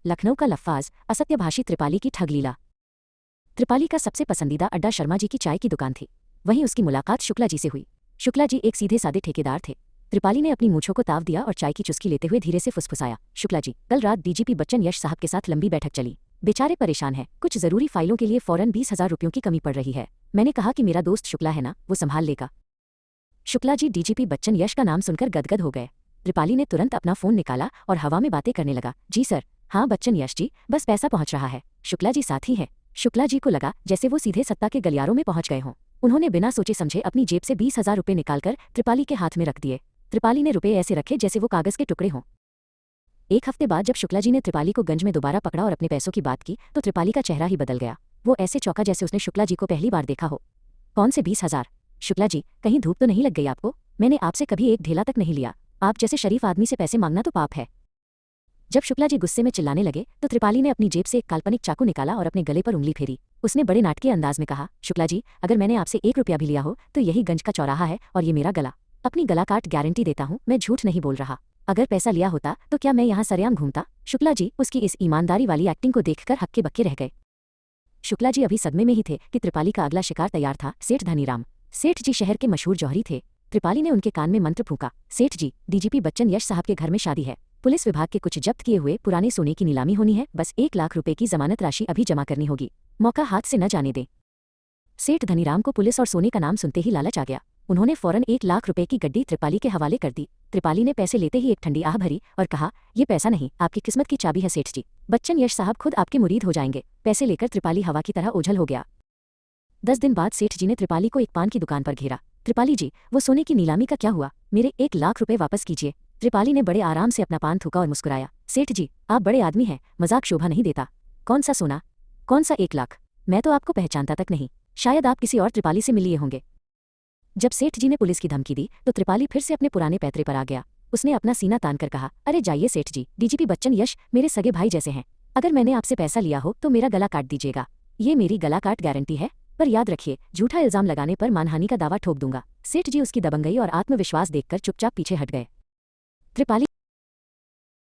लखनऊ का लफ्फाज असत्यभाषी त्रिपाली की ठग लीला। त्रिपाली का सबसे पसंदीदा अड्डा शर्मा जी की चाय की दुकान थी। वहीं उसकी मुलाकात शुक्ला जी से हुई। शुक्ला जी एक सीधे सादे ठेकेदार थे। त्रिपाली ने अपनी मूंछों को ताव दिया और चाय की चुस्की लेते हुए धीरे से फुसफुसाया, शुक्ला जी, कल रात डीजीपी बच्चन यश साहब के साथ लंबी बैठक चली। बेचारे परेशान हैं, कुछ जरूरी फाइलों के लिए फौरन 20,000 रुपयों की कमी पड़ रही है। मैंने कहा कि मेरा दोस्त शुक्ला है ना, वो संभाल लेगा। शुक्ला जी डीजीपी बच्चन यश का नाम सुनकर गदगद हो गए। त्रिपाली ने तुरंत अपना फोन निकाला और हवा में बातें करने लगा, जी सर, हाँ बच्चन यश जी, बस पैसा पहुंच रहा है, शुक्ला जी साथ ही है। शुक्ला जी को लगा जैसे वो सीधे सत्ता के गलियारों में पहुंच गए हों। उन्होंने बिना सोचे समझे अपनी जेब से 20,000 रुपये निकालकर त्रिपाली के हाथ में रख दिए। त्रिपाली ने रुपये ऐसे रखे जैसे वो कागज के टुकड़े हों। एक हफ्ते बाद जब शुक्ला जी ने त्रिपाली को गंज में दोबारा पकड़ा और अपने पैसों की बात की तो त्रिपाली का चेहरा ही बदल गया। वो ऐसे चौंका जैसे उसने शुक्ला जी को पहली बार देखा हो। कौन से 20,000? शुक्ला जी, कहीं धूप तो नहीं लग गई आपको? मैंने आपसे कभी एक ढेला तक नहीं लिया। आप जैसे शरीफ आदमी से पैसे मांगना तो पाप है। जब शुक्ला जी गुस्से में चिल्लाने लगे तो त्रिपाली ने अपनी जेब से एक काल्पनिक चाकू निकाला और अपने गले पर उंगली फेरी। उसने बड़े नाटकीय अंदाज में कहा, शुक्ला जी, अगर मैंने आपसे 1 रुपया भी लिया हो तो यही गंज का चौराहा है और ये मेरा गला। अपनी गला काट गारंटी देता हूँ, मैं झूठ नहीं बोल रहा। अगर पैसा लिया होता तो क्या मैं यहाँ सरेआम घूमता? शुक्ला जी उसकी इस ईमानदारी वाली एक्टिंग को देखकर हक्के बक्के रह गए। शुक्ला जी अभी सदमे में ही थे कि त्रिपाली का अगला शिकार तैयार था। सेठ धनीराम। सेठ जी शहर के मशहूर जौहरी थे। त्रिपाली ने उनके कान में मंत्र फूंका, सेठ जी, डीजीपी बच्चन यश साहब के घर में शादी है। पुलिस विभाग के कुछ जब्त किए हुए पुराने सोने की नीलामी होनी है, बस 1 लाख रुपए की जमानत राशि अभी जमा करनी होगी। मौका हाथ से न जाने दें। सेठ धनीराम को पुलिस और सोने का नाम सुनते ही लालच आ गया। उन्होंने फौरन 1 लाख रुपए की गड्डी त्रिपाली के हवाले कर दी। त्रिपाली ने पैसे लेते ही एक ठंडी आह भरी और कहा, ये पैसा नहीं, आपकी किस्मत की चाबी है सेठ जी। बच्चन यश साहब खुद आपके मुरीद हो जाएंगे। पैसे लेकर त्रिपाली हवा की तरह ओझल हो गया। 10 दिन बाद सेठ जी ने त्रिपाली को एक पान की दुकान पर घेरा। त्रिपाली जी, वो सोने की नीलामी का क्या हुआ? मेरे 1 लाख रुपए वापस कीजिए। त्रिपाली ने बड़े आराम से अपना पान थूका और मुस्कुराया, सेठ जी, आप बड़े आदमी हैं, मजाक शोभा नहीं देता। कौन सा सोना? कौन सा 1 लाख? मैं तो आपको पहचानता तक नहीं। शायद आप किसी और त्रिपाली से मिलिए होंगे। जब सेठ जी ने पुलिस की धमकी दी तो त्रिपाली फिर से अपने पुराने पैतरे पर आ गया। उसने अपना सीना तानकर कहा, अरे जाइए सेठ जी, डीजीपी बच्चन यश मेरे सगे भाई जैसे हैं। अगर मैंने आपसे पैसा लिया हो तो मेरा गला काट दीजिएगा। ये मेरी गला काट गारंटी है, पर याद रखिए, झूठा इल्जाम लगाने पर मानहानि का दावा ठोक दूंगा। सेठ जी उसकी दबंगई और आत्मविश्वास देखकर चुपचाप पीछे हट गए। त्रिपाली